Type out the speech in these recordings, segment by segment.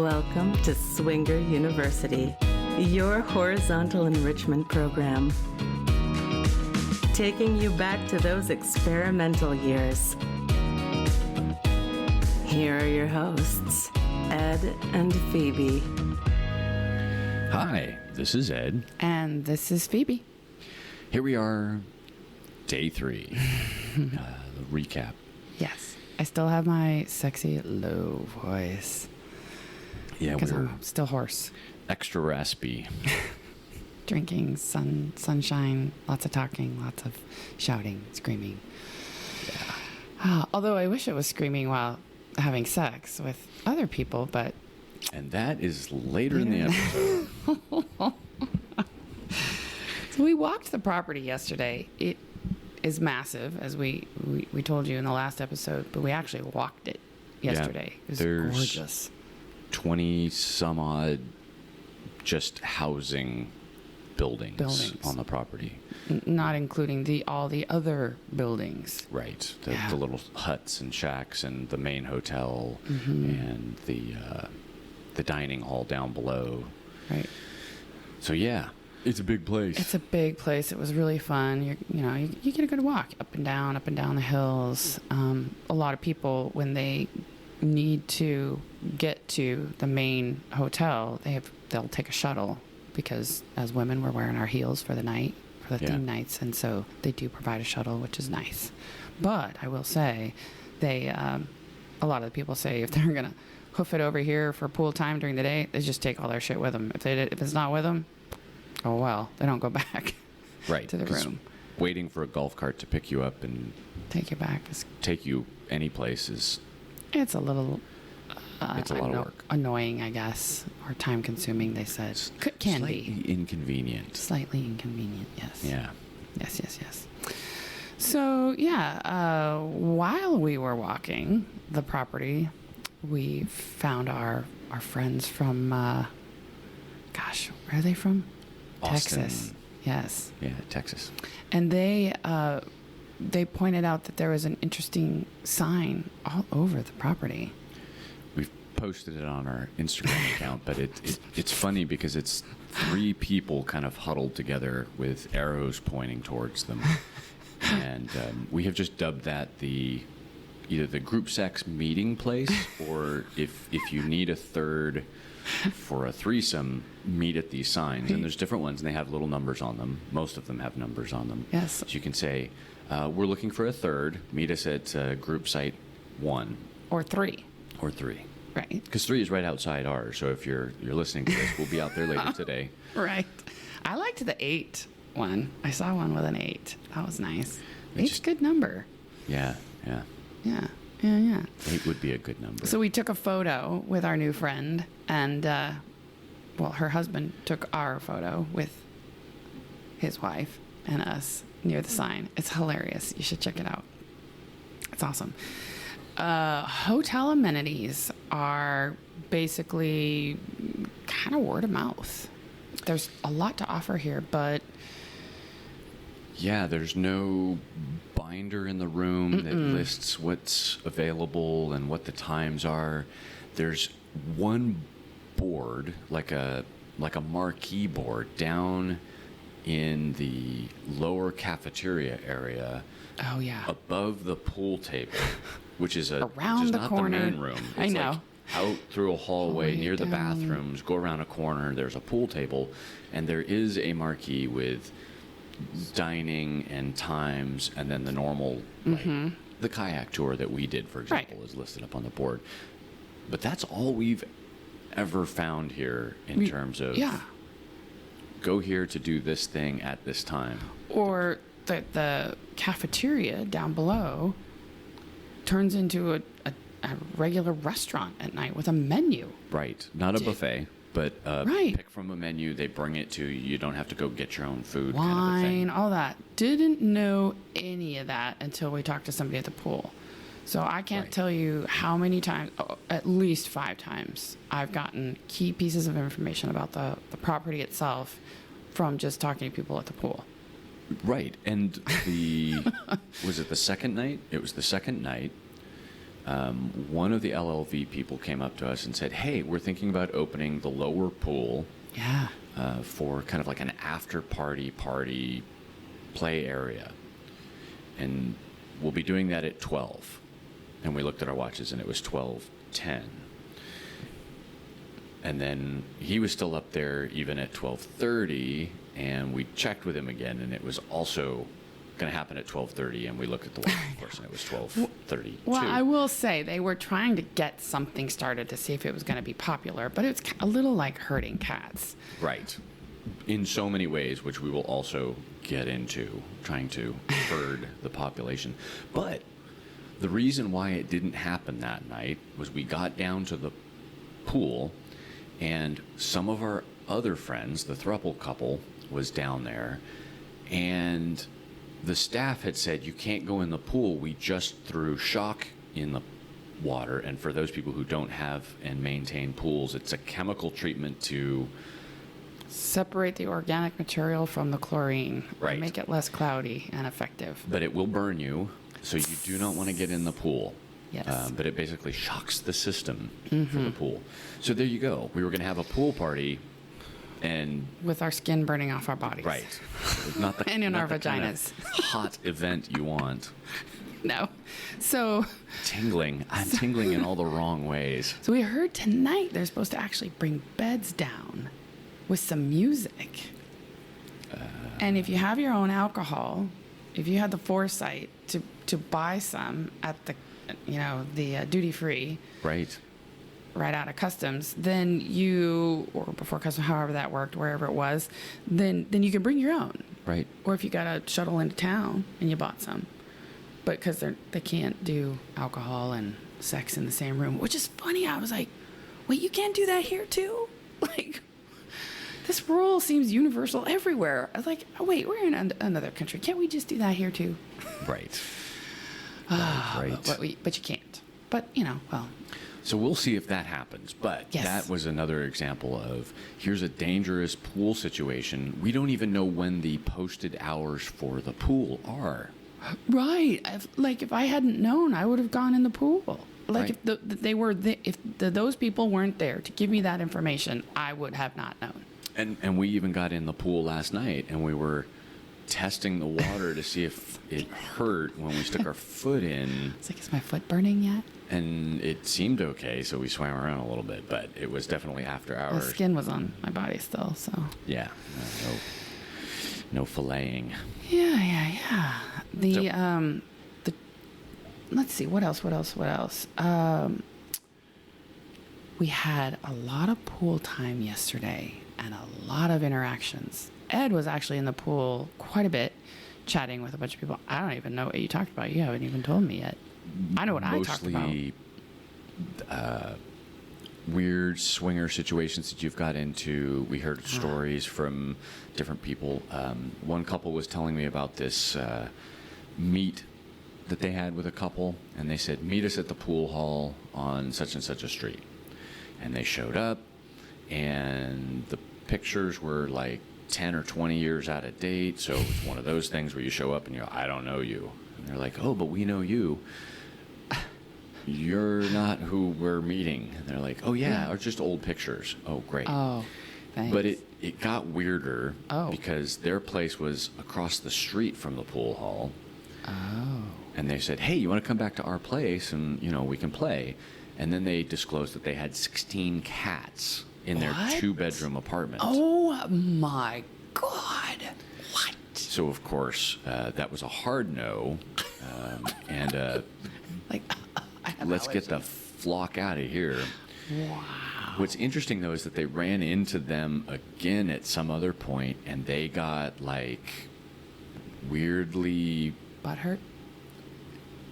Welcome to Swinger University, your horizontal enrichment program. Taking you back to those experimental years. Here are your hosts, Ed and Phoebe. Hi, this is Ed. And this is Phoebe. Here we are, day 3, the recap. Yes, I still have my sexy low voice. Yeah, because we're I'm still hoarse. extra raspy. Drinking, sunshine, lots of talking, lots of shouting, screaming. Yeah. Although I wish it was screaming while having sex with other people, but... And that is later in the episode. So we walked the property yesterday. It is massive, as we told you in the last episode, but we actually walked it yesterday. Yeah, it was there's gorgeous. 20 some odd just housing buildings on the property. Not including all the other buildings. Right. The little huts and shacks and the main hotel and the dining hall down below. Right. So yeah, it's a big place. It's a big place. It was really fun. You get a good walk up and down the hills. A lot of people, when they need to get to the main hotel, they'll take a shuttle, because as women we're wearing our heels for the night, for the theme nights, and so they do provide a shuttle, which is nice. But I will say, a lot of the people say if they're gonna hoof it over here for pool time during the day, they just take all their shit with them. If it's not with them, oh well, they don't go back to the room. Waiting for a golf cart to pick you up and take you back. Take you any place is... It's a little... it's a lot of work. Annoying, I guess, or time-consuming, they said. Can be. Slightly inconvenient. Slightly inconvenient, yes. Yeah. Yes. So, while we were walking the property, we found our friends from, where are they from? Austin. Texas. Yes. Yeah, Texas. And they pointed out that there was an interesting sign all over the property. We've posted it on our Instagram account, but it's funny because it's 3 people kind of huddled together with arrows pointing towards them. And we have just dubbed that either the group sex meeting place, or if you need a third for a threesome, meet at these signs. And there's different ones, and they have little numbers on them. Most of them have numbers on them. Yes. So you can say, we're looking for a third. Meet us at group site 1. Or 3. Or 3. Right. Because 3 is right outside ours. So if you're listening to this, we'll be out there later today. Right. I liked the 8 one. I saw one with an 8. That was nice. 8's a good number. Yeah. 8 would be a good number. So we took a photo with our new friend, and her husband took our photo with his wife and us near the sign. It's hilarious. You should check it out. It's awesome. Hotel amenities are basically kind of word of mouth. There's a lot to offer here, but... Yeah, there's no binder in the room that lists what's available and what the times are. There's one board, like a marquee board, down in the lower cafeteria area. Oh yeah. Above the pool table, which is around the not corner. The main room. It's I know. Like out through a hallway near the down. bathrooms. Go around a corner. There's a pool table, and there is a marquee with dining and times, and then the normal, the kayak tour that we did, for example, is listed up on the board. But that's all we've ever found here in terms of go here to do this thing at this time. Or the cafeteria down below turns into a regular restaurant at night with a menu. Right. Not a buffet, but Right. pick from a menu. They bring it to you. You don't have to go get your own food. Wine, kind of a thing. all that. Didn't know any of that until we talked to somebody at the pool. So I can't tell you how many times, at least 5 times, I've gotten key pieces of information about the property itself from just talking to people at the pool. Right. And was it the second night? It was the second night. one of the LLV people came up to us and said, hey, we're thinking about opening the lower pool Yeah. for kind of like an after-party play area. And we'll be doing that at 12. And we looked at our watches, and it was 12:10. And then he was still up there even at 12:30, and we checked with him again, and it was also going to happen at 12:30, and we looked at the watch, of course, and it was 12:32. Well, I will say they were trying to get something started to see if it was going to be popular, but it's a little like herding cats. Right. In so many ways, which we will also get into, trying to herd the population. But the reason why it didn't happen that night was we got down to the pool, and some of our other friends, the throuple couple, was down there, and the staff had said, you can't go in the pool. We just threw shock in the water. And for those people who don't have and maintain pools, it's a chemical treatment to Separate the organic material from the chlorine. Right. And make it less cloudy and effective. but it will burn you, so you do not want to get in the pool. Yes. But it basically shocks the system for the pool. So there you go. We were going to have a pool party, and With our skin burning off our bodies. right, not the And in not our the kind of vaginas. hot event you want. No. So Tingling. I'm tingling in all the wrong ways. we heard tonight they're supposed to actually bring beds down with some music. And if you have your own alcohol, if you had the foresight to buy some at the duty free Right. right out of customs, then you, or before customs, however that worked, wherever it was, then you can bring your own. Right. Or if you got a shuttle into town and you bought some. But because they can't do alcohol and sex in the same room, which is funny. I was like, wait, you can't do that here too? Like, this rule seems universal everywhere. I was like, oh, wait, we're in another country. Can't we just do that here too? Right. Right. But you can't. But, well. So we'll see if that happens. But Yes. that was another example of here's a dangerous pool situation. We don't even know when the posted hours for the pool are. Right. If I hadn't known, I would have gone in the pool. Like Right. if those people weren't there to give me that information, I would have not known. And we even got in the pool last night, and we were testing the water to see if it hurt when we stuck our foot in. It's like, is my foot burning yet? And it seemed okay, so we swam around a little bit, but it was definitely after The hours. skin was on my body still, so. Yeah. No filleting. Yeah. Let's see, what else? We had a lot of pool time yesterday and a lot of interactions. Ed was actually in the pool quite a bit, chatting with a bunch of people. I don't even know what you talked about. You haven't even told me yet. I know what I talked about. Mostly weird swinger situations that you've got into. We heard stories from different people. One couple was telling me about this meet that they had with a couple, and they said, meet us at the pool hall on such and such a street. And they showed up, and the pictures were like 10 or 20 years out of date. So it's one of those things where you show up and you go, I don't know you. And they're like, oh, but we know you. You're not who we're meeting. And they're like, oh, yeah, or just old pictures. Oh, great. Oh, thanks. But it got weirder Oh. because their place was across the street from the pool hall. Oh. And they said, hey, you want to come back to our place and, we can play. And then they disclosed that they had 16 cats in their What? 2-bedroom apartment. Oh, my God. What? So, of course, that was a hard no. And Like, I have let's get the allergies. flock out of here. Wow. What's interesting, though, is that they ran into them again at some other point, and they got, like, weirdly... Butthurt?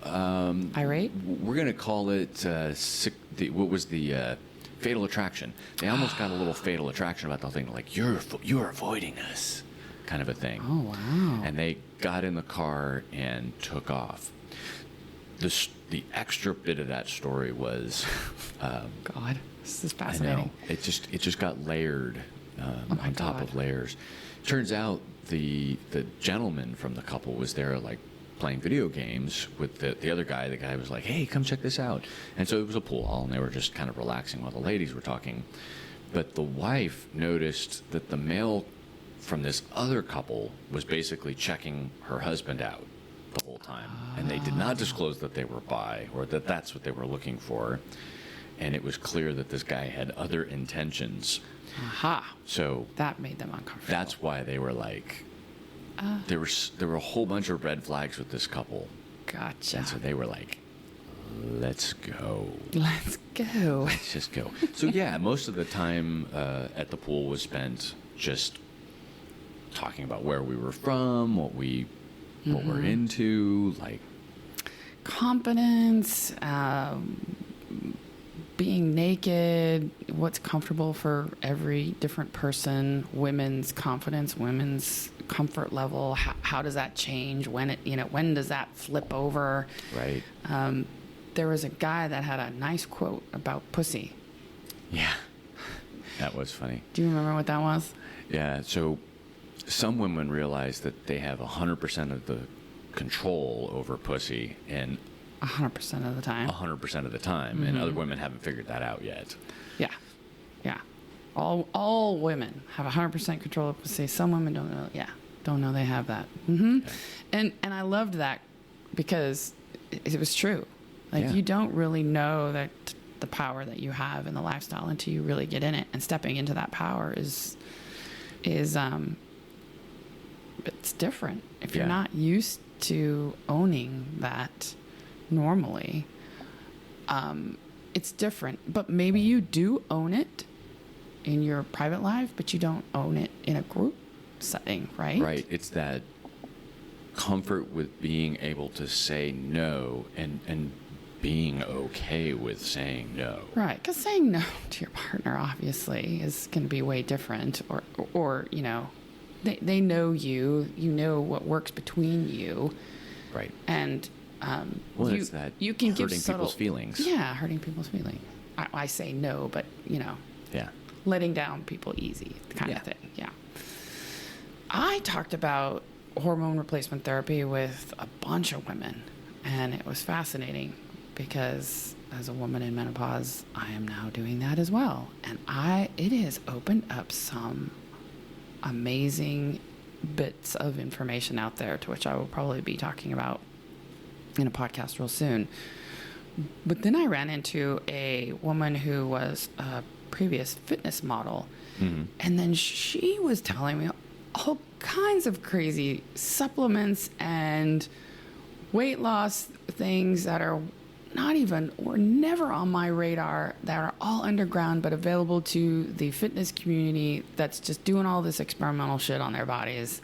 Irate? We're going to call it, what was the fatal attraction. They almost got a little fatal attraction about the whole thing, like, you're avoiding us, kind of a thing. Oh, wow. And they got in the car and took off. The extra bit of that story was... God, this is I know. fascinating. It just got layered my on top God. of layers. Turns out the gentleman from the couple was there like playing video games with the other guy. The guy was like, "Hey, come check this out." And so it was a pool hall, and they were just kind of relaxing while the ladies were talking. But the wife noticed that the male from this other couple was basically checking her husband out the whole time. And they did not disclose that they were bi or that that's what they were looking for. And it was clear that this guy had other intentions. Aha. So That made them uncomfortable. that's why they were like, there were a whole bunch of red flags with this couple. Gotcha. And so they were like, let's go. Let's go. Let's just go. So yeah, most of the time at the pool was spent just talking about where we were from, what we're into, like Confidence, being naked, what's comfortable for every different person, women's confidence, women's comfort level, how does that change, when does that flip over? right. There was a guy that had a nice quote about pussy. Yeah, that was funny. Do you remember what that was? Yeah, so some women realize that they have 100% of the control over pussy, and 100% of the time. 100% of the time, and other women haven't figured that out yet. Yeah. Yeah. All women have 100% control of pussy. Some women don't know. Yeah. Don't know they have that. Okay. And I loved that because it was true. Like, Yeah. you don't really know that the power that you have in the lifestyle until you really get in it, and stepping into that power is it's different. If you're Yeah. not used to owning that normally, it's different. But maybe you do own it in your private life, but you don't own it in a group setting, right? Right. It's that comfort with being able to say no and being okay with saying no. Right, because saying no to your partner obviously is going to be way different, or they know you know what works between you, Right. and Well, it's that you can give hurting subtle, people's feelings. Yeah, hurting people's feelings. I say no, but Yeah. letting down people easy kind Yeah. of thing. Yeah. I talked about hormone replacement therapy with a bunch of women, and it was fascinating because as a woman in menopause, I am now doing that as well. And it has opened up some amazing bits of information out there, to which I will probably be talking about in a podcast real soon. But then I ran into a woman who was a previous fitness model, and then she was telling me all kinds of crazy supplements and weight loss things that were never on my radar, that are all underground but available to the fitness community that's just doing all this experimental shit on their bodies.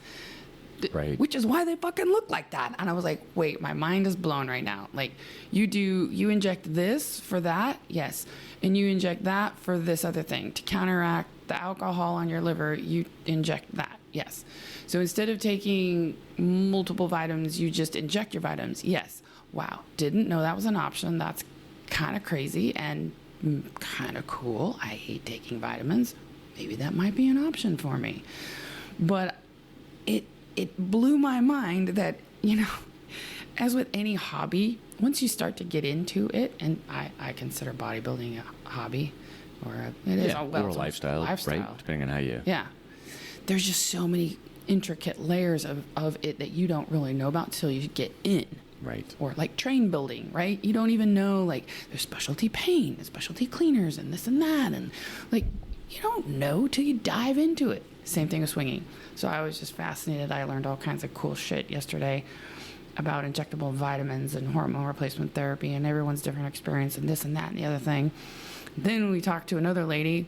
Right. Which is why they fucking look like that. And I was like, wait, my mind is blown right now. Like, you inject this for that? Yes. And you inject that for this other thing. To counteract the alcohol on your liver, you inject that. Yes. So instead of taking multiple vitamins, you just inject your vitamins. Yes. Wow. Didn't know that was an option. That's kind of crazy and kind of cool. I hate taking vitamins. Maybe that might be an option for me. But it blew my mind that, as with any hobby, once you start to get into it, and I consider bodybuilding a hobby, or or a lifestyle, right? Depending on how you... Yeah. There's just so many intricate layers of it that you don't really know about until you get in. Right. Or like train building, right? You don't even know, like, there's specialty paint and specialty cleaners and this and that. And, like, you don't know till you dive into it. Same thing with swinging. So I was just fascinated. I learned all kinds of cool shit yesterday about injectable vitamins and hormone replacement therapy and everyone's different experience and this and that and the other thing. Then we talked to another lady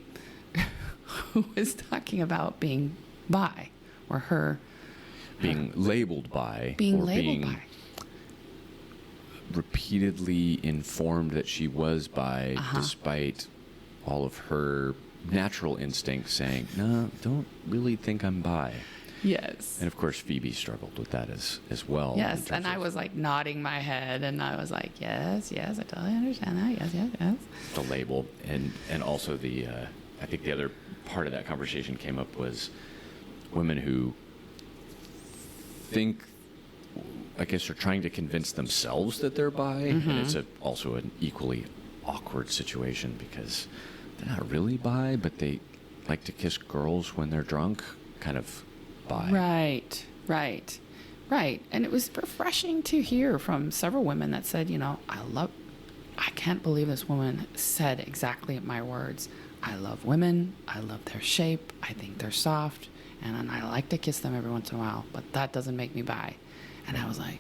who was talking about being bi, or her Being labeled by. being or labeled being bi. repeatedly informed that she was bi, despite all of her natural instincts saying, no, don't really think I'm bi. Yes. And of course, Phoebe struggled with that as well. Yes, in terms and I of was like nodding my head, and I was like, yes, I totally understand that. Yes. the label, and also the I think the other part of that conversation came up was women who think I guess, are trying to convince themselves that they're bi, and it's also an equally awkward situation because they're not really bi, but they like to kiss girls when they're drunk, kind of bi. Right. And it was refreshing to hear from several women that said, I can't believe this woman said exactly my words. I love women. I love their shape. I think they're soft. And I like to kiss them every once in a while, but that doesn't make me bi. And I was like,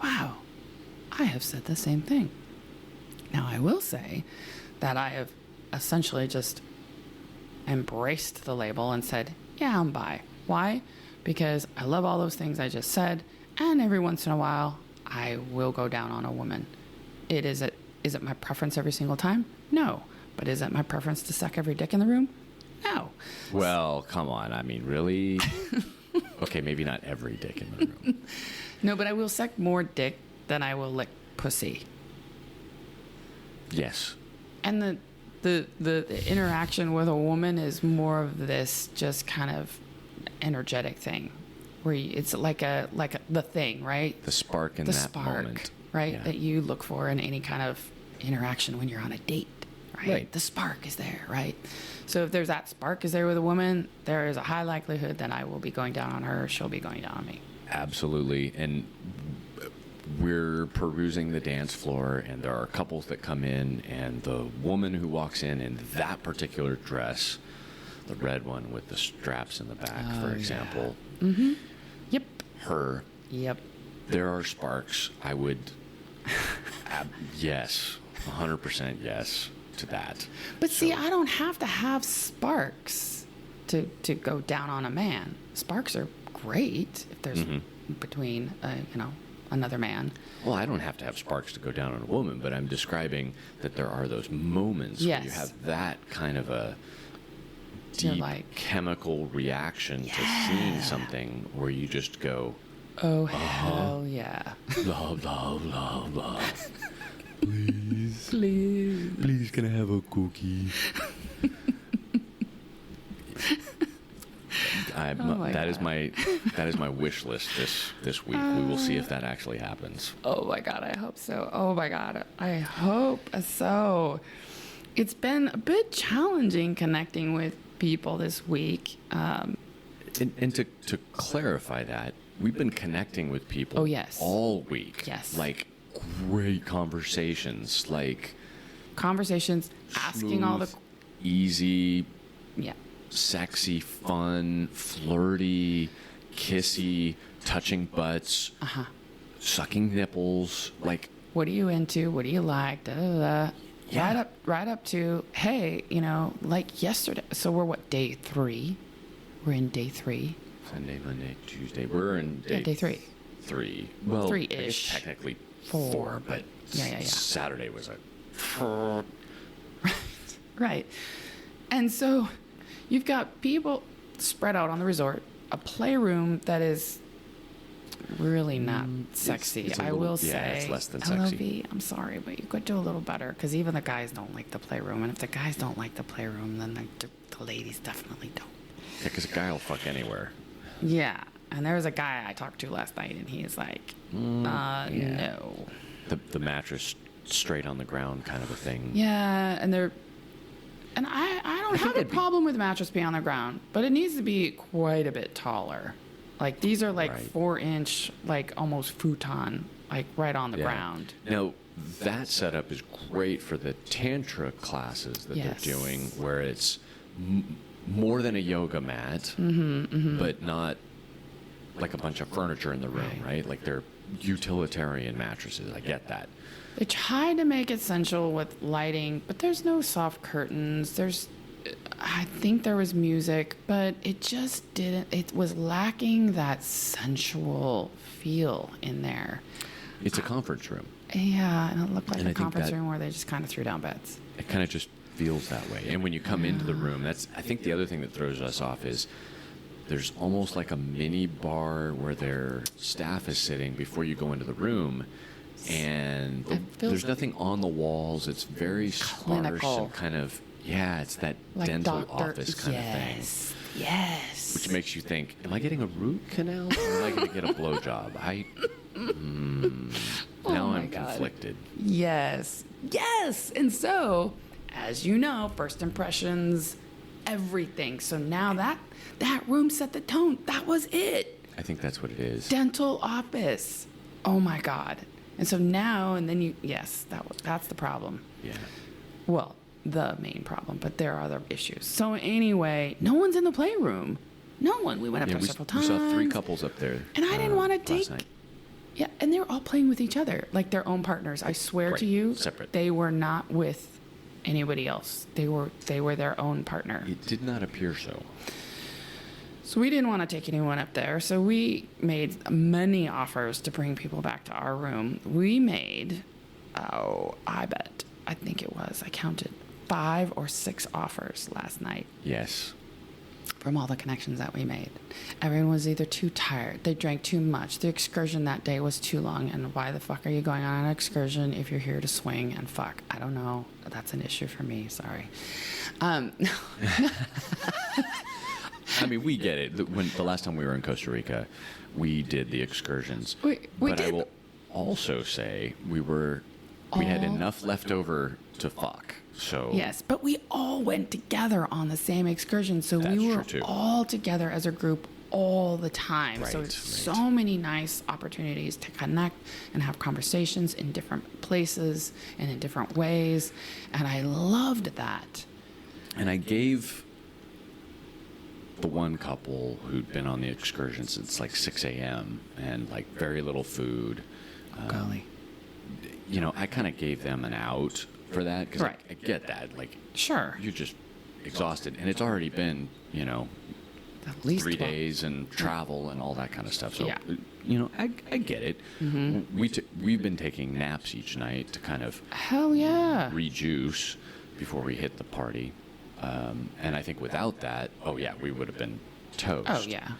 wow, I have said the same thing. Now, I will say that I have essentially just embraced the label and said, yeah, I'm bi. Why? Because I love all those things I just said, and every once in a while, I will go down on a woman. Is it my preference every single time? No. But is it my preference to suck every dick in the room? No. Well, come on. I mean, really? Okay, maybe not every dick in the room. No, but I will suck more dick than I will lick pussy. Yes. And the interaction with a woman is more of this just kind of energetic thing, where it's like the thing, right? The spark in that moment, right? Yeah. That you look for in any kind of interaction when you're on a date, Right. The spark is there, right? So if there's that spark is there with a woman, there is a high likelihood that I will be going down on her, she'll be going down on me. Absolutely. And we're perusing the dance floor, and there are couples that come in, and the woman who walks in that particular dress, the red one with the straps in the back, for example. Yeah. Mm-hmm. Yep. Her. Yep. There are sparks. I would, yes, 100% yes to that. But see, I don't have to have sparks to go down on a man. Sparks are great if there's between, another man. Well, I don't have to have sparks to go down on a woman, but I'm describing that there are those moments where you have that kind of a deep chemical reaction to seeing something where you just go, oh, hell yeah. Love, love, love, love. Please, can I have a cookie? That is my wish list this week. We will see if that actually happens. Oh my God, I hope so. Oh my God, I hope so. It's been a bit challenging connecting with people this week. And to clarify that, we've been connecting with people all week. Yes. Like great conversations, asking all the easy, yeah, sexy, fun, flirty, kissy, touching butts, sucking nipples, what are you into? What do you like? Da, da, da. Yeah. Right up to, hey, like yesterday. So we're day 3? We're in day 3. Sunday, Monday, Tuesday. We're in day 3. 3. Well, 3-ish. I guess technically 4, 4, but yeah. Saturday was Right. And so you've got people spread out on the resort, a playroom that is really not sexy. It's I will say. it's less than sexy. LLV, I'm sorry, but you could do a little better because even the guys don't like the playroom. And if the guys don't like the playroom, then the ladies definitely don't. Yeah, because a guy will fuck anywhere. Yeah. And there was a guy I talked to last night, and he's like, no. The mattress straight on the ground kind of a thing. Yeah, and I don't have a problem with the mattress being on the ground, but it needs to be quite a bit taller. Like these are 4-inch, almost futon, right on the ground. Now, that setup is great for the Tantra classes that they're doing, where it's more than a yoga mat, but not like a bunch of furniture in the room, right? Like they're utilitarian mattresses. I get that. They tried to make it sensual with lighting, but there's no soft curtains. I think there was music, but it just didn't. It was lacking that sensual feel in there. It's a conference room. Yeah, and it looked like a conference room where they just kind of threw down beds. It kind of just feels that way. And when you come into the room, I think the other thing that throws us off is there's almost like a mini bar where their staff is sitting before you go into the room. And there's nothing on the walls. It's very sparse and kind of, it's that dental office kind of thing. Yes. Which makes you think, am I getting a root canal or am I going to get a blowjob? Now my I'm God. conflicted. Yes. Yes. And so, as you know, first impressions, everything. So now that room set the tone. That was it. I think that's what it is. Dental office. Oh my God. And so now, and then that's the problem. Yeah. Well, the main problem, but there are other issues. So anyway, no one's in the playroom. No one. We went up Yeah, there we several times. saw 3 couples up there. And I didn't want to last take. night. Yeah, and they were all playing with each other, like their own partners. I swear to Right, you, separate. they were not with anybody else. They were their own partner. It did not appear so. So we didn't want to take anyone up there. So we made many offers to bring people back to our room. We made, I think it was, I counted 5 or 6 offers last night. Yes. From all the connections that we made. Everyone was either too tired, they drank too much, the excursion that day was too long, and why the fuck are you going on an excursion if you're here to swing and fuck? I don't know. That's an issue for me, sorry. I mean, we get it. When the last time we were in Costa Rica, we did the excursions. We but did. I will also say we had enough left over to fuck. So Yes, but we all went together on the same excursion, so That's we were true, too. all together as a group all the time. So Right, it's right. so many nice opportunities to connect and have conversations in different places and in different ways, and I loved that. And I gave the one couple who'd been on the excursion since like 6 a.m. and like very little food. Golly. You know, I kind of gave them an out for that because Right. I get that. Like, Sure. you're just exhausted, and it's already been, you know, At least 3 12. days and travel and all that kind of stuff. So, Yeah. you know, I get it. We've been taking naps each night to kind of Hell yeah. rejuice before we hit the party. And I think without that, we would have been toast. Oh yeah.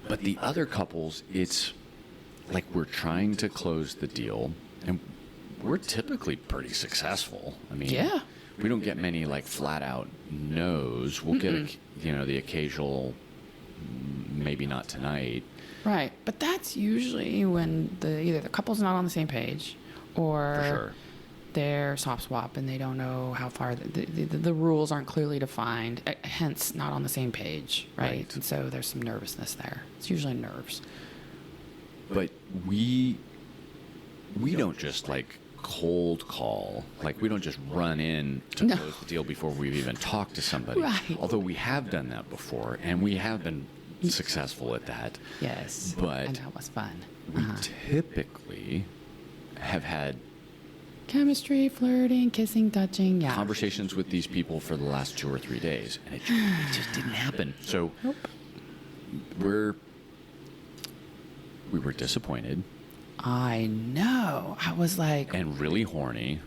But the other couples, it's like we're trying to close the deal, and we're typically pretty successful. I mean, Yeah. we don't get many like flat out no's. We'll get the occasional maybe not tonight. Right, but that's usually when either the couple's not on the same page, or For sure. they're soft swap and they don't know how far the rules aren't clearly defined, hence not on the same page, right? Right. And so there's some nervousness there. It's usually nerves. But we don't just like cold call. Like we don't just run in to No. close the deal before we've even talked to somebody. Right. Although we have done that before, and we have been successful at that. Yes, But and that was fun. We typically have had Chemistry, flirting, kissing, touching, yeah. conversations with these people for the last 2 or 3 days, and it just didn't happen. So Nope. we were disappointed I know. I was like, and really horny.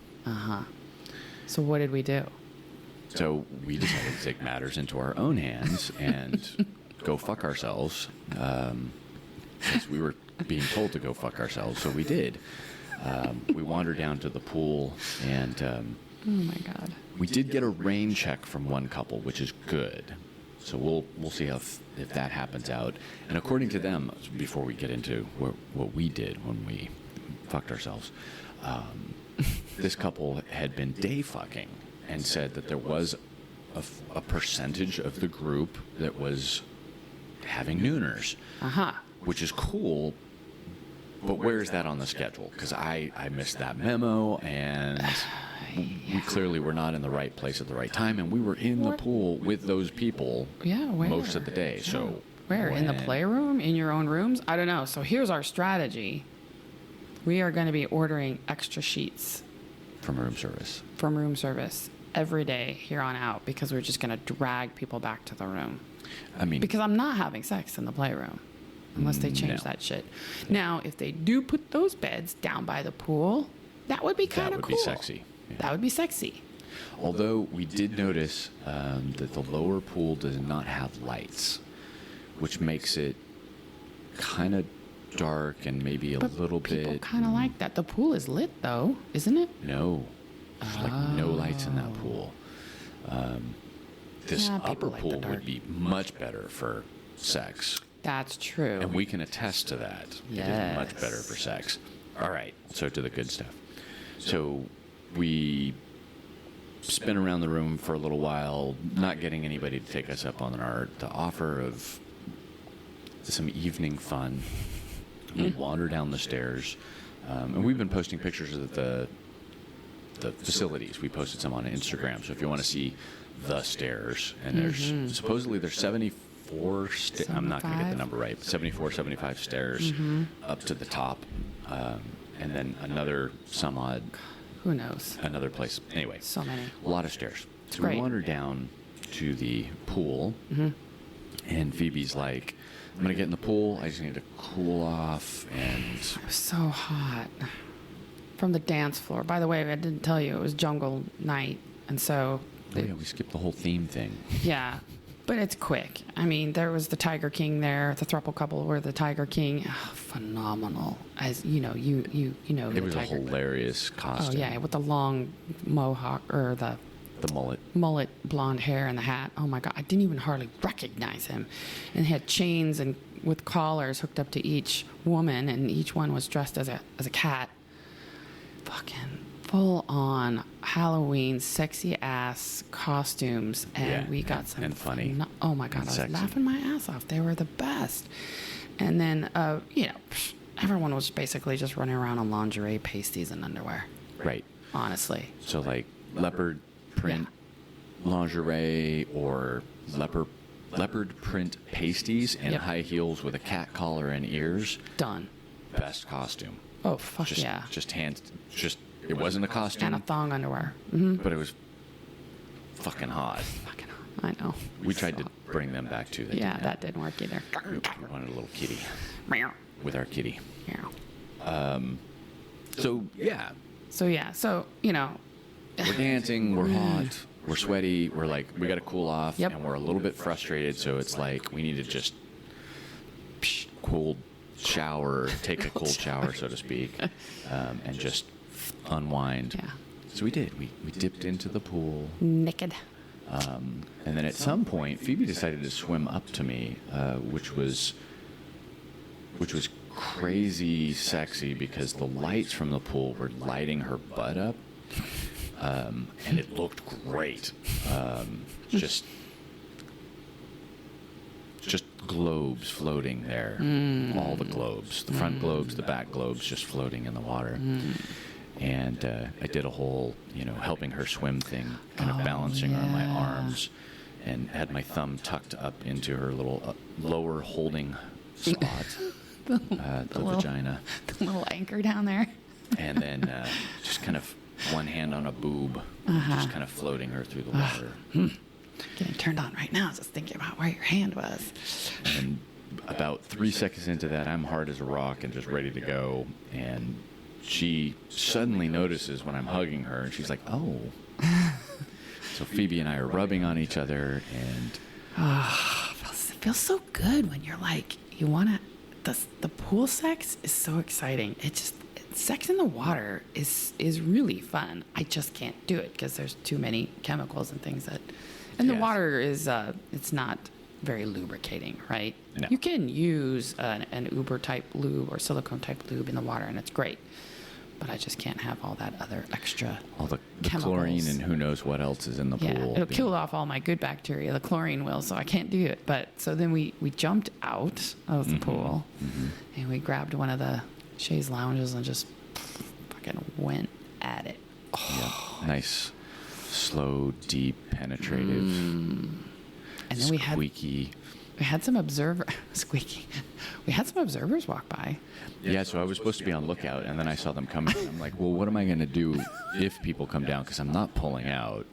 so what did we do? So we decided to take matters into our own hands and go fuck ourselves. Because we were being told to go fuck ourselves, so we did. We wandered down to the pool, and Oh my God. we did get a rain check from one couple, which is good. So we'll see if that happens out. And according to them, before we get into what we did when we fucked ourselves, this couple had been day fucking and said that there was a percentage of the group that was having nooners, which is cool. But where is that on the schedule? Because I missed that memo, and we clearly were not in the right place at the right time, and we were in the pool with those people Yeah, where? most of the day. So Where? In the when- playroom? In your own rooms? I don't know. So here's our strategy. We are going to be ordering extra sheets from room service. from room service every day here on out, because we're just going to drag people back to the room. I mean, Because I'm not having sex in the playroom unless they change No. that shit. Now, if they do put those beds down by the pool, that would be kind that of would cool. be sexy. Yeah. That would be sexy. Although we did notice that the lower pool does not have lights, which makes it kind of dark and maybe a little People bit. kind of like that. The pool is lit, though, isn't it? No, there's like no lights in that pool. This Yeah, people upper like the pool dark. would be much better for sex. That's true. And we can attest to that. It is much better for sex. All right, so to the good stuff. So we spin around the room for a little while, not getting anybody to take us up on the offer of some evening fun. We wander down the stairs, and we've been posting pictures of the facilities. We posted some on Instagram, so if you want to see the stairs, and there's supposedly there's 74 I'm not going to get the number right, but 74, 75 stairs up to the top, and then some odd, who knows, another place. Anyway, so many, a lot of stairs. So great. we wander down to the pool, and Phoebe's like, I'm going to get in the pool. I just need to cool off. And it was so hot from the dance floor. By the way, I didn't tell you, it was jungle night. And so... we skipped the whole theme thing. Yeah, but it's quick. I mean, there was the Tiger King there. The throuple couple were the Tiger King. Oh, phenomenal. As you know, you know. It was a hilarious costume. Oh, yeah, with the long mohawk, or the mullet blonde hair and the hat. Oh my God, I didn't even hardly recognize him. And he had chains and with collars hooked up to each woman, and each one was dressed as a cat. Fucking full on Halloween sexy ass costumes, and we got some and funny. Oh my God, I was laughing my ass off. They were the best. And then everyone was basically just running around in lingerie, pasties, and underwear. Right. Honestly. So like leopard print lingerie or leopard print pasties and high heels with a cat collar and ears. Done. Best costume. Oh fuck yeah! It wasn't a costume. And a thong underwear. But it was fucking hot. Fucking hot. I know. We tried to bring them back too. That didn't work either. We wanted a little kitty with our kitty. So you know. We're dancing, we're hot, we're sweaty, we're like, we got to cool off, and we're a little bit frustrated, so it's like we need to just take a cold shower, so to speak, and just unwind. Yeah. So we did. We dipped into the pool. Naked. And then at some point, Phoebe decided to swim up to me, which was crazy sexy because the lights from the pool were lighting her butt up. And it looked great. Just globes floating there. All the globes. The front globes, the back globes just floating in the water. And I did a whole, helping her swim thing, kind of balancing her on my arms, and had my thumb tucked up into her little lower holding spot, the vagina. The little anchor down there. And then just kind of one hand on a boob, just kind of floating her through the water. Getting turned on right now, just thinking about where your hand was. And about 3 seconds into that, I'm hard as a rock and just ready to go. And she suddenly notices when I'm hugging her, and she's like, "Oh." So Phoebe and I are rubbing on each other, and it feels so good when you're like, you want to. The pool sex is so exciting. Sex in the water is really fun. I just can't do it because there's too many chemicals and things and the water is it's not very lubricating, right? No. You can use an Uber type lube or silicone type lube in the water, and it's great. But I just can't have all that other extra all the chemicals. Chlorine and who knows what else is in the pool. It'll kill off all my good bacteria. The chlorine will, so I can't do it. But so then we jumped out of the pool, and we grabbed one of the chaise lounges and just fucking went at it. Yeah. Nice, slow, deep, penetrative, and then we had some squeaky. We had some observers walk by. Yeah, so I was supposed to be on lookout, and then I saw them coming. I'm like, well, what am I going to do if people come down? Because I'm not pulling out.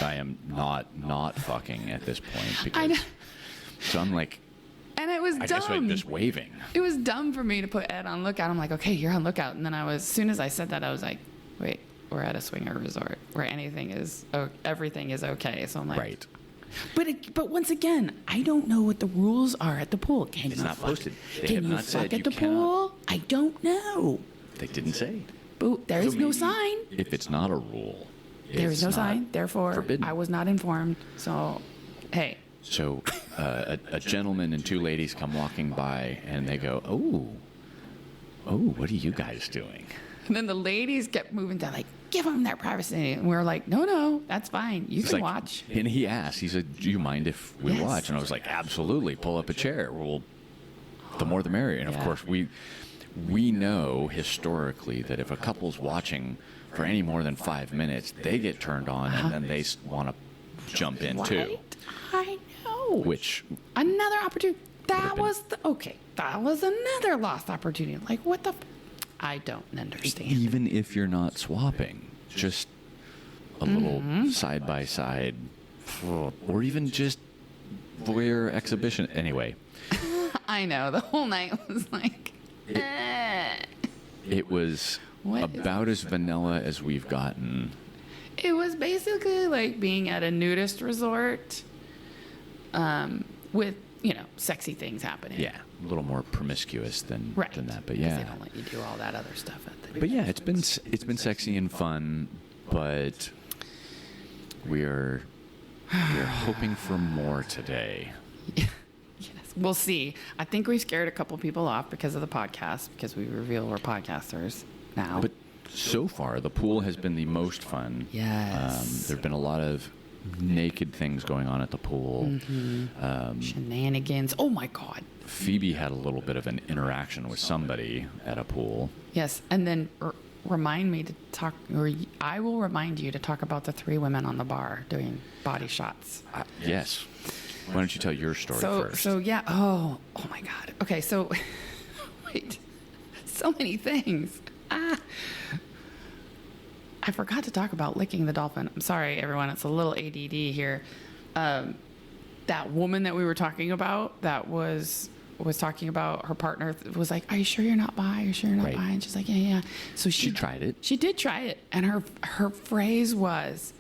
I am not fucking at this point. Because, so I'm like, and it was dumb. I guess I'm just waving. It was dumb for me to put Ed on lookout. I'm like, okay, you're on lookout. And then as soon as I said that, I was like, wait, we're at a swinger resort where everything is okay. So I'm like, right. But once again, I don't know what the rules are at the pool. It's not posted. They can have you not fuck said at you the cannot. pool? I don't know. They didn't say. But there is no sign. If it's not a rule, There is no sign. Therefore, forbidden. I was not informed. So, hey. So a gentleman and two ladies come walking by, and they go, oh, what are you guys doing? And then the ladies kept moving down, like, give them their privacy. And we were like, no, that's fine. You can watch. And he asked, he said, do you mind if we Yes. watch? And I was like, absolutely, pull up a chair. Well, the more the merrier. And of course, we know historically that if a couple's watching for any more than 5 minutes, they get turned on, and then they want to jump in too. Right? I know. Which Another opportunity. That been- was that was another lost opportunity. Like, what the? I don't understand. even if you're not swapping, just a little side by side, or even just voyeur exhibition. Anyway, I know. The whole night was like, it was What is about as vanilla as we've gotten. it was basically like being at a nudist resort, with sexy things happening. Yeah, a little more promiscuous than Right. that, but 'Cause yeah. they don't let you do all that other stuff at the. But yeah, it's been sexy and fun, but we're hoping for more today. Yes, we'll see. I think we scared a couple people off because of the podcast, because we reveal we're podcasters now. But so far, the pool has been the most fun. Yes. There have been a lot of naked things going on at the pool. Shenanigans. Oh my God. Phoebe had a little bit of an interaction with somebody at a pool. Yes, and then remind me to talk, or I will remind you to talk about the 3 women on the bar doing body shots. Yes. Why don't you tell your story first? So yeah. Oh my God. Okay. So wait. So many things. I forgot to talk about licking the dolphin. I'm sorry, everyone. It's a little ADD here. That woman that we were talking about that was talking about her partner was like, "Are you sure you're not bi? Are you sure you're not Right. bi?" And she's like, "Yeah." So She tried it. She did try it, and her phrase was,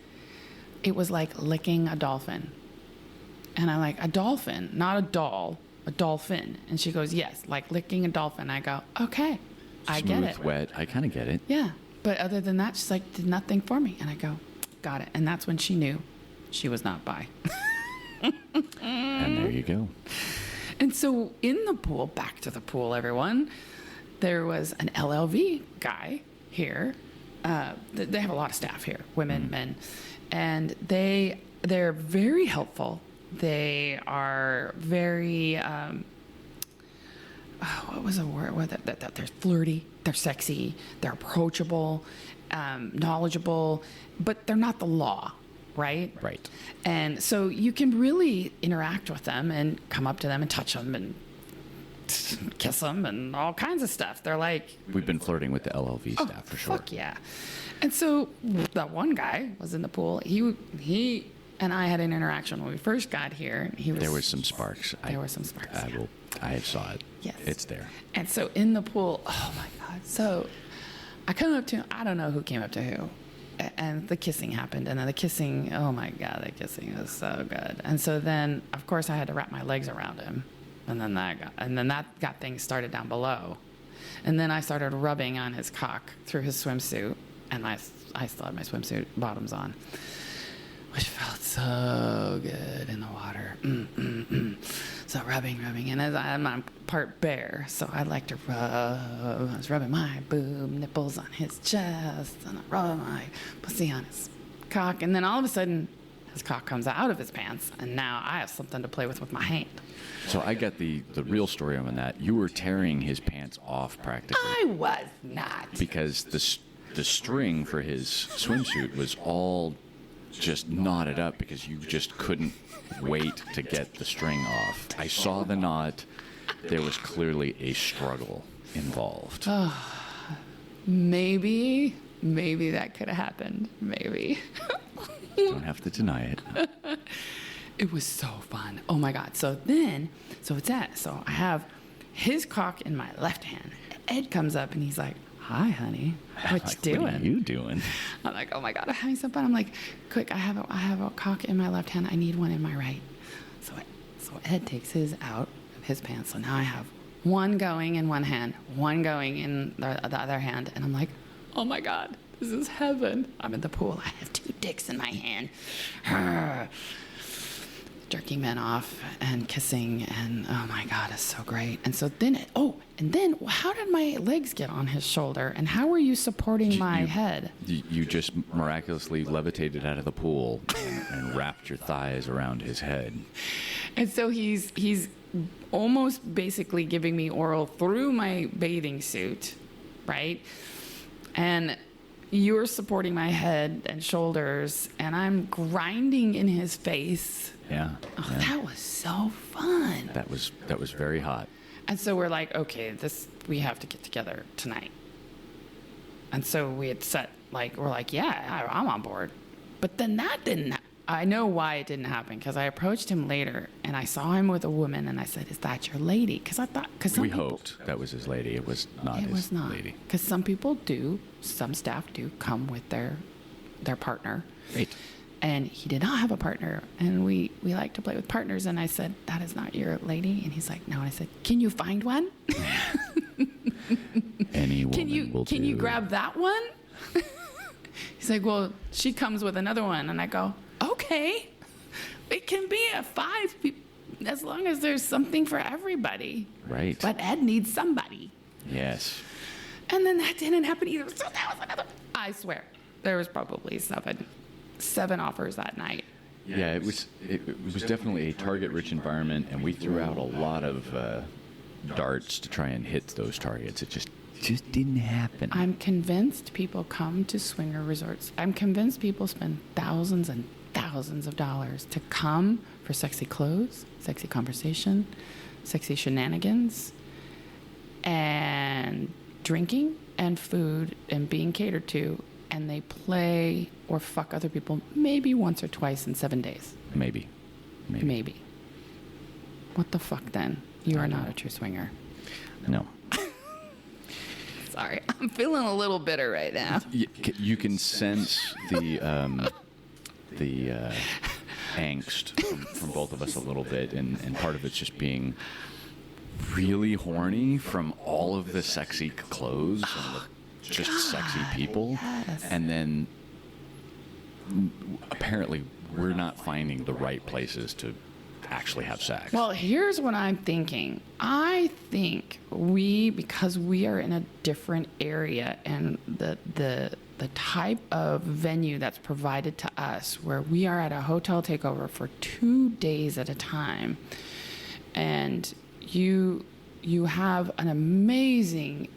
it was like licking a dolphin. And I'm like, a dolphin, not a doll, a dolphin. And she goes, yes, like licking a dolphin. I go, okay, I get it. Smooth, wet. I kind of get it. Yeah. But other than that, she's like, did nothing for me. And I go, got it. And that's when she knew she was not bi. And there you go. And so in the pool, back to the pool, everyone, there was an LLV guy here. They have a lot of staff here, women, men, and they're very helpful. They are very, what was the word? They're flirty, they're sexy, they're approachable, knowledgeable, but they're not the law, right? Right. And so you can really interact with them and come up to them and touch them and kiss them and all kinds of stuff. They're like, We've been flirting with the LLV staff for sure. fuck yeah. And so that one guy was in the pool. He and I had an interaction when we first got here. There was some sparks. There were some sparks, yeah. I saw it. Yes. It's there. And so in the pool, oh my God. So I come up to him. I don't know who came up to who. And the kissing happened. And then the kissing, oh my God, the kissing was so good. And so then, of course, I had to wrap my legs around him. And then that got things started down below. And then I started rubbing on his cock through his swimsuit. And I still had my swimsuit bottoms on, which felt so good in the water. So rubbing. And as I'm part bare, so I like to rub. I was rubbing my boob nipples on his chest, and I rub my pussy on his cock. And then all of a sudden, his cock comes out of his pants, and now I have something to play with my hand. So I got the real story on that. You were tearing his pants off practically. I was not. Because the string for his swimsuit was all just knotted up because you just couldn't wait to get the string off. I saw the knot. There was clearly a struggle involved. Maybe that could have happened. Maybe. Don't have to deny it. It was so fun. Oh my God. So I have his cock in my left hand. Ed comes up and he's like, hi, honey. What you doing? What are you doing? I'm like, oh my God, I'm having some fun. I'm like, quick, I have a cock in my left hand. I need one in my right. So Ed takes his out of his pants. So now I have one going in one hand, one going in the other hand. And I'm like, oh my God, this is heaven. I'm in the pool. I have 2 dicks in my hand. jerking men off and kissing, and oh my God, it's so great. And so then, how did my legs get on his shoulder, and how were you supporting my head? You just miraculously levitated out of the pool and wrapped your thighs around his head. And so he's almost basically giving me oral through my bathing suit, right? And you're supporting my head and shoulders, and I'm grinding in his face. Yeah. Oh, yeah. That was so fun. That was very hot. And so we're like, okay, we have to get together tonight. And so we had set, we're like, yeah, I'm on board. But then that didn't I know why it didn't happen, because I approached him later and I saw him with a woman, and I said, "Is that your lady?" Because I thought, we hoped that was his lady. It was not his lady. Because some staff do come with their partner. Right. And he did not have a partner, and we like to play with partners. And I said, "That is not your lady." And he's like, "No." And I said, "Can you find one?" Any woman will do. Can you grab that one? He's like, "Well, she comes with another one." And I go, "Okay, it can be a 5 as long as there's something for everybody." Right. But Ed needs somebody. Yes. And then that didn't happen either. So that was another. I swear, there was probably seven offers that night. Yeah, it was definitely a target-rich environment, and we threw out a lot of darts to try and hit those targets. It just didn't happen. I'm convinced people come to swinger resorts. I'm convinced people spend thousands and thousands of dollars to come for sexy clothes, sexy conversation, sexy shenanigans, and drinking and food and being catered to, and they play or fuck other people maybe once or twice in 7 days. Maybe. What the fuck then? You are not a true swinger. No. Sorry, I'm feeling a little bitter right now. You can sense the angst from both of us a little bit, and part of it's just being really horny from all of the sexy clothes and the just sexy people. Yes. And then apparently we're not finding the right places to actually have sex. Well, here's what I'm thinking. I think because we are in a different area, and the type of venue that's provided to us, where we are at a hotel takeover for 2 days at a time, and you have an amazing,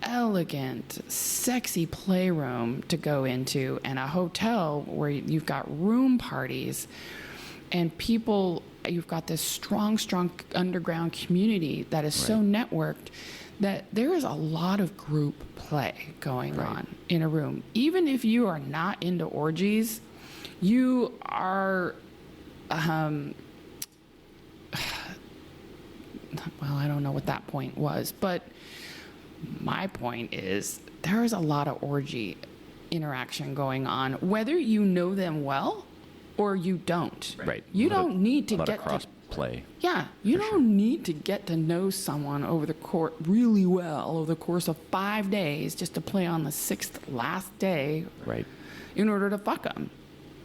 elegant, sexy playroom to go into, and a hotel where you've got room parties, and people, you've got this strong underground community that is so networked that there is a lot of group play going on in a room. Even if you are not into orgies, you are, well, I don't know what that point was, but my point is there is a lot of orgy interaction going on, whether you know them well or you don't. Right. You don't need to get cross play. Yeah, you don't need to get to know someone over the course really well over the course of 5 days just to play on the 6th last day. Right. In order to fuck them.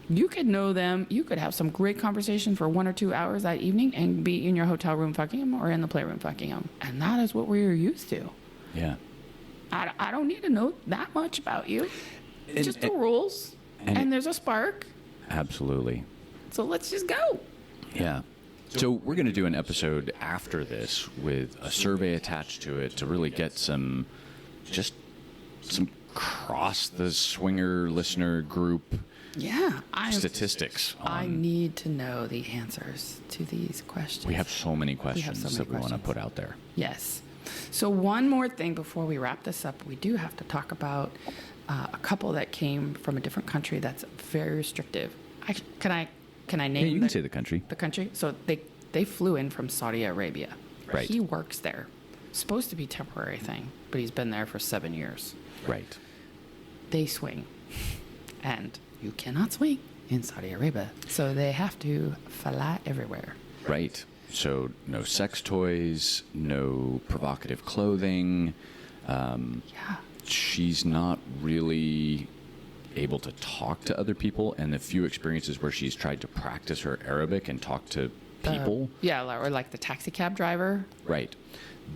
You could know them. You could have some great conversation for 1 or 2 hours that evening and be in your hotel room fucking them or in the playroom fucking them. And that is what we're used to. Yeah. I don't need to know that much about you. It's just the rules. And there's a spark. Absolutely. So let's just go. Yeah. So we're going to do an episode after this with a survey attached to it to really get some cross the swinger listener group statistics. I need to know the answers to these questions. We have so many questions that we want to put out there. Yes. So one more thing before we wrap this up, we do have to talk about a couple that came from a different country that's very restrictive. Can I name? Yeah, you can say the country. The country. So they flew in from Saudi Arabia. Right. He works there. Supposed to be a temporary thing, but he's been there for 7 years. Right. They swing, and you cannot swing in Saudi Arabia, so they have to fly everywhere. Right. So no sex toys, no provocative clothing. Yeah. She's not really able to talk to other people, and the few experiences where she's tried to practice her Arabic and talk to people. Or like the taxi cab driver. Right.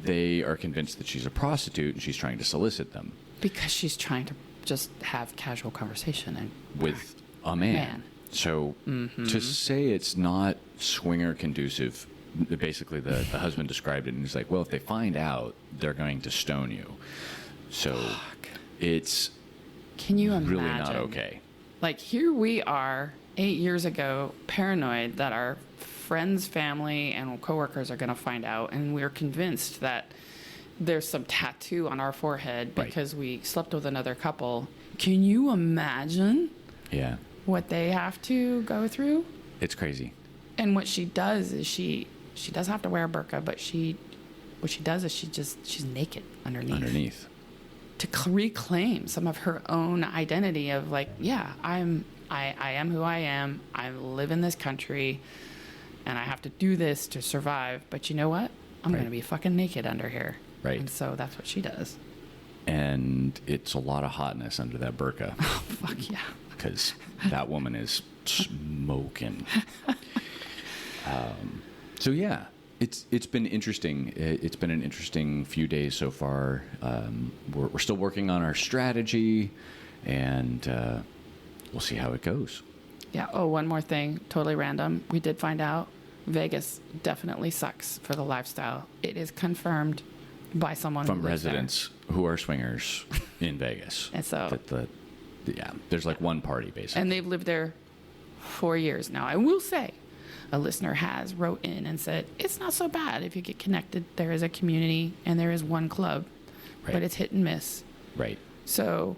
They are convinced that she's a prostitute and she's trying to solicit them. Because she's trying to just have casual conversation and with a man. So to say it's not swinger conducive, basically the husband described it and he's like, well, if they find out, they're going to stone you. So it's Can you imagine? really not okay. Like, here we are 8 years ago, paranoid that our friends, family, and coworkers are going to find out, and we're convinced that there's some tattoo on our forehead because we slept with another couple. Can you imagine what they have to go through? It's crazy. And what she does is she does have to wear a burqa, but what she does is she's naked underneath. To reclaim some of her own identity of like, yeah, I am who I am. I live in this country, and I have to do this to survive. But you know what? I'm going to be fucking naked under here. Right. And so that's what she does. And it's a lot of hotness under that burqa. Oh, fuck yeah. Because that woman is smoking. So yeah, it's been interesting. It's been an interesting few days so far. We're still working on our strategy, and we'll see how it goes. Yeah. Oh, one more thing, totally random. We did find out Vegas definitely sucks for the lifestyle. It is confirmed by someone from who lives residents who are swingers in Vegas. And so, there's like one party basically, and they've lived there 4 years now. I will say, a listener has wrote in and said it's not so bad if you get connected. There is a community and there is one club, but it's hit and miss. Right. So,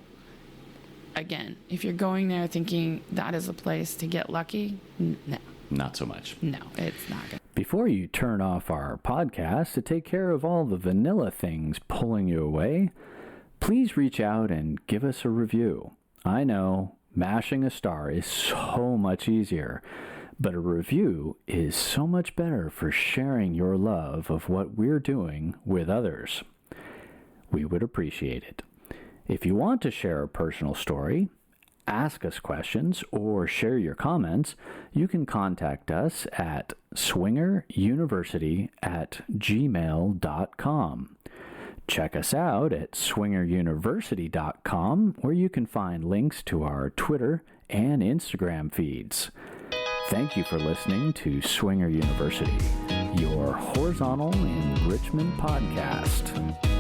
again, if you're going there thinking that is a place to get lucky, no. Not so much. No, it's not good. Before you turn off our podcast to take care of all the vanilla things pulling you away, please reach out and give us a review. I know mashing a star is so much easier, but a review is so much better for sharing your love of what we're doing with others. We would appreciate it. If you want to share a personal story, ask us questions, or share your comments, you can contact us at swingeruniversity@gmail.com. Check us out at swingeruniversity.com, where you can find links to our Twitter and Instagram feeds. Thank you for listening to Swinger University, your horizontal enrichment podcast.